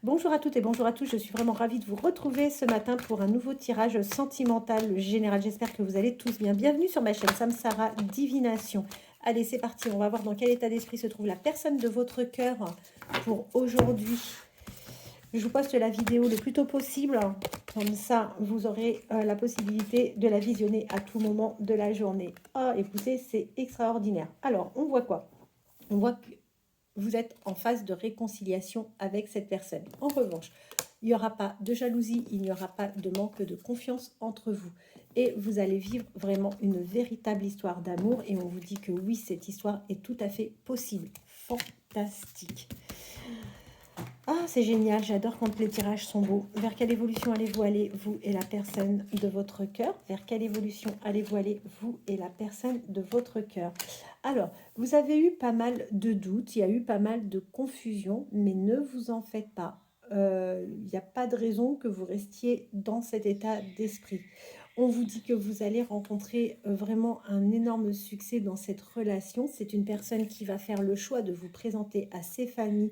Bonjour à toutes et bonjour à tous, je suis vraiment ravie de vous retrouver ce matin pour un nouveau tirage sentimental général. J'espère que vous allez tous bien. Bienvenue sur ma chaîne Samsara Divination. Allez, c'est parti, on va voir dans quel état d'esprit se trouve la personne de votre cœur pour aujourd'hui. Je vous poste la vidéo le plus tôt possible, comme ça vous aurez la possibilité de la visionner à tout moment de la journée. Oh, écoutez, c'est extraordinaire. Alors, on voit quoi? On voit que vous êtes en phase de réconciliation avec cette personne. En revanche, il n'y aura pas de jalousie, il n'y aura pas de manque de confiance entre vous. Et vous allez vivre vraiment une véritable histoire d'amour. Et on vous dit que oui, cette histoire est tout à fait possible. Fantastique. Ah, c'est génial, j'adore quand les tirages sont beaux. Vers quelle évolution allez-vous aller, vous et la personne de votre cœur? Vers quelle évolution allez-vous aller, vous et la personne de votre cœur? Alors, vous avez eu pas mal de doutes, il y a eu pas mal de confusion, mais ne vous en faites pas. Il n'y a pas de raison que vous restiez dans cet état d'esprit. On vous dit que vous allez rencontrer vraiment un énorme succès dans cette relation. C'est une personne qui va faire le choix de vous présenter à ses familles,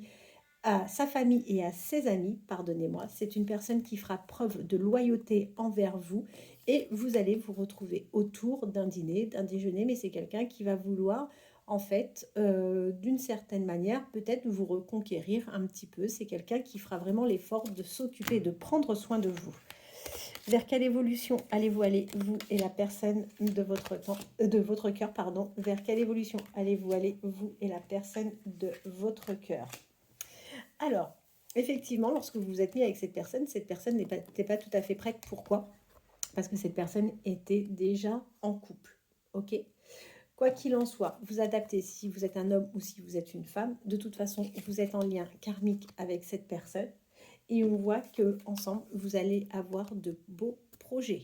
à sa famille et à ses amis, pardonnez-moi. C'est une personne qui fera preuve de loyauté envers vous et vous allez vous retrouver autour d'un dîner, d'un déjeuner, mais c'est quelqu'un qui va vouloir, en fait, d'une certaine manière, peut-être vous reconquérir un petit peu. C'est quelqu'un qui fera vraiment l'effort de s'occuper, de prendre soin de vous. Vers quelle évolution allez-vous aller, vous et la personne de votre cœur, pardon. Vers quelle évolution allez-vous aller, vous et la personne de votre cœur? Alors, effectivement, lorsque vous vous êtes mis avec cette personne n'était pas tout à fait prête. Pourquoi? Parce que cette personne était déjà en couple. Ok? Quoi qu'il en soit, vous adaptez si vous êtes un homme ou si vous êtes une femme. De toute façon, vous êtes en lien karmique avec cette personne. Et on voit que ensemble, vous allez avoir de beaux projets.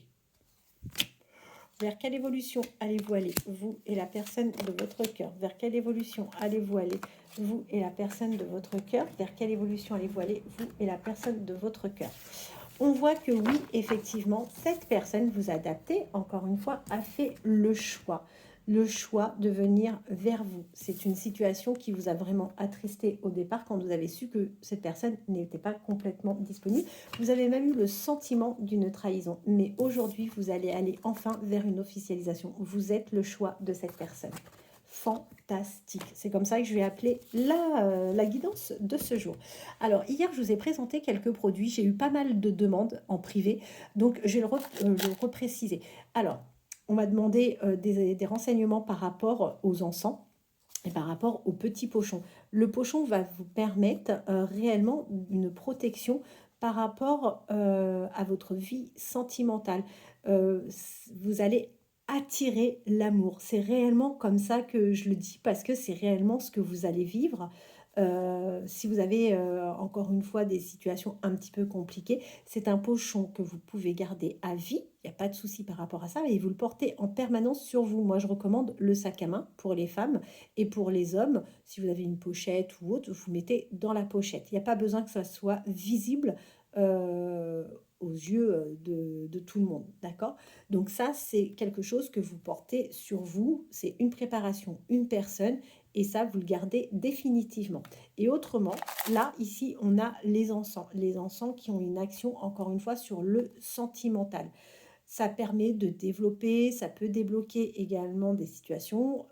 Vers quelle évolution allez-vous aller, vous et la personne de votre cœur? Vers quelle évolution allez-vous aller, vous et la personne de votre cœur? Vers quelle évolution allez-vous aller, vous et la personne de votre cœur? On voit que oui, effectivement, cette personne, vous adaptez, encore une fois, a fait le choix de venir vers vous. C'est une situation qui vous a vraiment attristé au départ quand vous avez su que cette personne n'était pas complètement disponible. Vous avez même eu le sentiment d'une trahison. Mais aujourd'hui, vous allez aller enfin vers une officialisation. Vous êtes le choix de cette personne. Fantastique. C'est comme ça que je vais appeler la guidance de ce jour. Alors, hier, je vous ai présenté quelques produits. J'ai eu pas mal de demandes en privé, donc je vais le repréciser. Alors, on m'a demandé des renseignements par rapport aux encens et par rapport au petit pochon. Le pochon va vous permettre réellement une protection par rapport à votre vie sentimentale. Vous allez attirer l'amour. C'est réellement comme ça que je le dis parce que c'est réellement ce que vous allez vivre. Si vous avez encore une fois des situations un petit peu compliquées, c'est un pochon que vous pouvez garder à vie, il n'y a pas de souci par rapport à ça, et vous le portez en permanence sur vous. Moi je recommande le sac à main pour les femmes, et pour les hommes, si vous avez une pochette ou autre, vous mettez dans la pochette. Il n'y a pas besoin que ça soit visible aux yeux de tout le monde, d'accord? Donc ça, c'est quelque chose que vous portez sur vous, c'est une préparation, une personne, et ça, vous le gardez définitivement. Et autrement, là, ici, on a les encens. Les encens qui ont une action, encore une fois, sur le sentimental. Ça permet de développer, ça peut débloquer également des situations.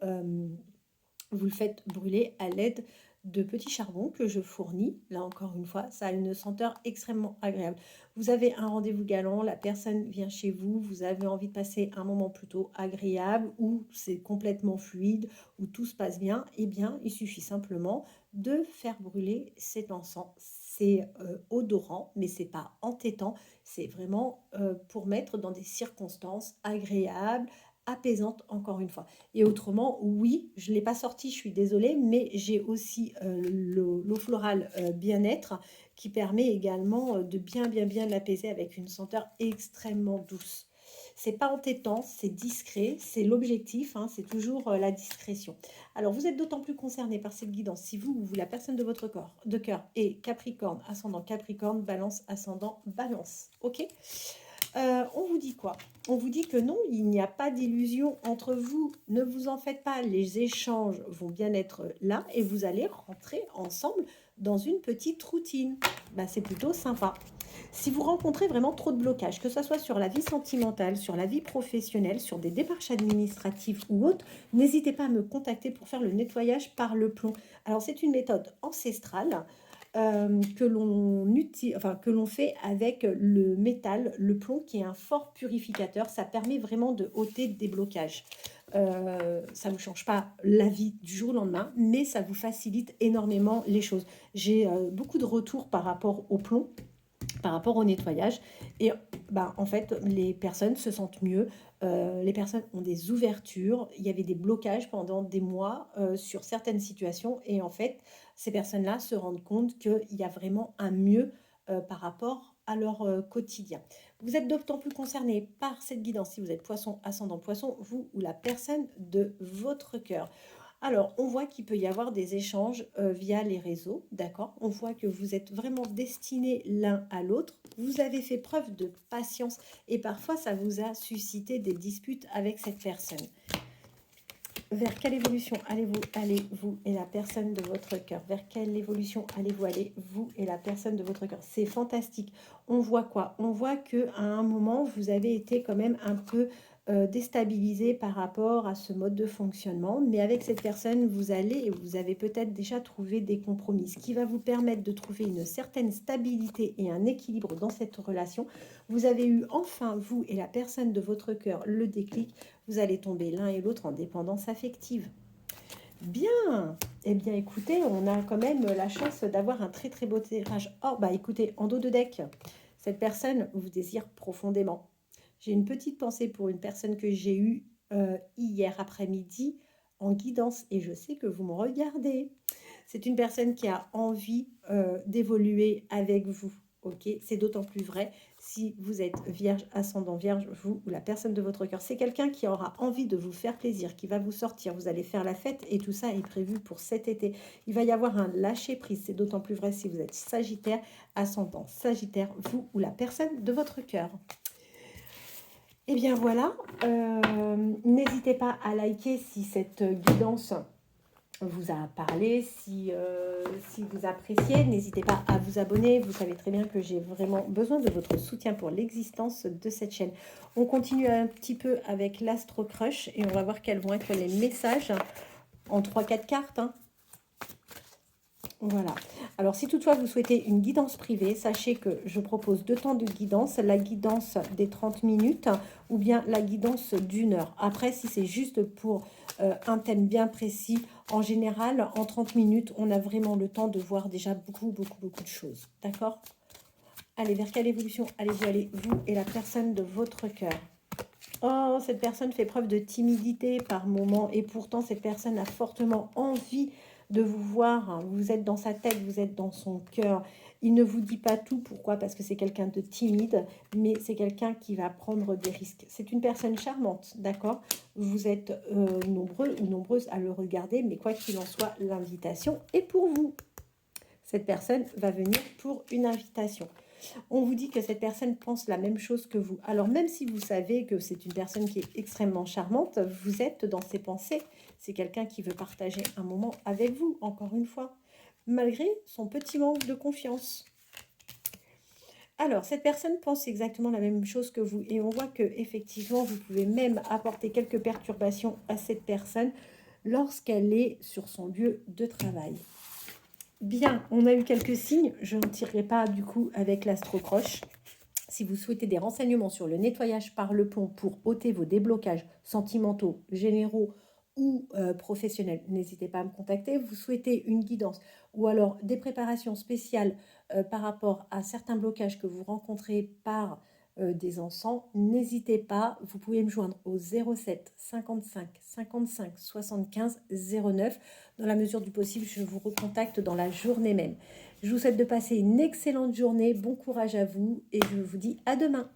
Vous le faites brûler à l'aide de petits charbons que je fournis. Là encore une fois, ça a une senteur extrêmement agréable. Vous avez un rendez-vous galant, la personne vient chez vous, vous avez envie de passer un moment plutôt agréable, où c'est complètement fluide, où tout se passe bien, eh bien il suffit simplement de faire brûler cet encens. C'est odorant, mais c'est pas entêtant, c'est vraiment pour mettre dans des circonstances agréables, apaisante encore une fois. Et autrement, oui, je ne l'ai pas sorti, je suis désolée, mais j'ai aussi l'eau florale bien-être qui permet également de bien l'apaiser avec une senteur extrêmement douce. C'est pas entêtant, c'est discret, c'est l'objectif, hein, c'est toujours la discrétion. Alors vous êtes d'autant plus concerné par cette guidance si vous ou la personne de votre corps, de cœur est Capricorne, ascendant Capricorne, Balance, ascendant Balance. Ok? On vous dit quoi? On vous dit que non, il n'y a pas d'illusion entre vous. Ne vous en faites pas. Les échanges vont bien être là et vous allez rentrer ensemble dans une petite routine. Bah, c'est plutôt sympa. Si vous rencontrez vraiment trop de blocages, que ce soit sur la vie sentimentale, sur la vie professionnelle, sur des démarches administratives ou autres, n'hésitez pas à me contacter pour faire le nettoyage par le plomb. Alors, c'est une méthode ancestrale que l'on fait avec le métal, le plomb, qui est un fort purificateur. Ça permet vraiment de ôter des blocages. Ça ne vous change pas la vie du jour au lendemain, mais ça vous facilite énormément les choses. J'ai beaucoup de retours par rapport au plomb, par rapport au nettoyage. Et bah, en fait, les personnes se sentent mieux. Les personnes ont des ouvertures. Il y avait des blocages pendant des mois sur certaines situations. Et en fait, ces personnes-là se rendent compte qu'il y a vraiment un mieux par rapport à leur quotidien. Vous êtes d'autant plus concerné par cette guidance si vous êtes poisson, ascendant poisson, vous ou la personne de votre cœur. Alors, on voit qu'il peut y avoir des échanges via les réseaux, d'accord? On voit que vous êtes vraiment destinés l'un à l'autre. Vous avez fait preuve de patience et parfois ça vous a suscité des disputes avec cette personne. Vers quelle évolution allez-vous aller, vous et la personne de votre cœur? Vers quelle évolution allez-vous aller, vous et la personne de votre cœur? C'est fantastique. On voit quoi? On voit qu'à un moment, vous avez été quand même un peu déstabilisé par rapport à ce mode de fonctionnement. Mais avec cette personne, vous allez et vous avez peut-être déjà trouvé des compromis, ce qui va vous permettre de trouver une certaine stabilité et un équilibre dans cette relation. Vous avez eu enfin, vous et la personne de votre cœur, le déclic. Vous allez tomber l'un et l'autre en dépendance affective. Bien. Eh bien, écoutez, on a quand même la chance d'avoir un très très beau tirage. Oh, bah écoutez, en dos de deck, cette personne vous désire profondément. J'ai une petite pensée pour une personne que j'ai eue hier après-midi en guidance et je sais que vous me regardez. C'est une personne qui a envie d'évoluer avec vous. Ok, c'est d'autant plus vrai si vous êtes vierge, ascendant vierge, vous ou la personne de votre cœur. C'est quelqu'un qui aura envie de vous faire plaisir, qui va vous sortir, vous allez faire la fête et tout ça est prévu pour cet été. Il va y avoir un lâcher-prise, c'est d'autant plus vrai si vous êtes sagittaire, ascendant sagittaire, vous ou la personne de votre cœur. Et bien voilà, n'hésitez pas à liker si cette guidance vous a parlé, si vous appréciez, n'hésitez pas à vous abonner. Vous savez très bien que j'ai vraiment besoin de votre soutien pour l'existence de cette chaîne. On continue un petit peu avec l'Astro Crush et on va voir quels vont être les messages en 3-4 cartes. Hein. Voilà. Alors, si toutefois vous souhaitez une guidance privée, sachez que je propose 2 temps de guidance, la guidance des 30 minutes ou bien la guidance d'1 heure. Après, si c'est juste pour un thème bien précis, en général, en 30 minutes, on a vraiment le temps de voir déjà beaucoup de choses. D'accord? Allez, vers quelle évolution allez-vous aller, vous et la personne de votre cœur? Oh, cette personne fait preuve de timidité par moment et pourtant cette personne a fortement envie de vous voir. Vous êtes dans sa tête, vous êtes dans son cœur. Il ne vous dit pas tout. Pourquoi? Parce que c'est quelqu'un de timide, mais c'est quelqu'un qui va prendre des risques. C'est une personne charmante, d'accord? Vous êtes nombreux ou nombreuses à le regarder, mais quoi qu'il en soit, l'invitation est pour vous. Cette personne va venir pour une invitation. On vous dit que cette personne pense la même chose que vous. Alors même si vous savez que c'est une personne qui est extrêmement charmante, vous êtes dans ses pensées. C'est quelqu'un qui veut partager un moment avec vous, encore une fois, malgré son petit manque de confiance. Alors, cette personne pense exactement la même chose que vous. Et on voit que effectivement, vous pouvez même apporter quelques perturbations à cette personne lorsqu'elle est sur son lieu de travail. Bien, on a eu quelques signes. Je ne tirerai pas du coup avec l'Astro-Croche. Si vous souhaitez des renseignements sur le nettoyage par le plomb pour ôter vos déblocages sentimentaux, généraux ou professionnels, n'hésitez pas à me contacter. Vous souhaitez une guidance ou alors des préparations spéciales par rapport à certains blocages que vous rencontrez par des encens, n'hésitez pas. Vous pouvez me joindre au 07 55 55 75 09. Dans la mesure du possible, je vous recontacte dans la journée même. Je vous souhaite de passer une excellente journée, bon courage à vous et je vous dis à demain.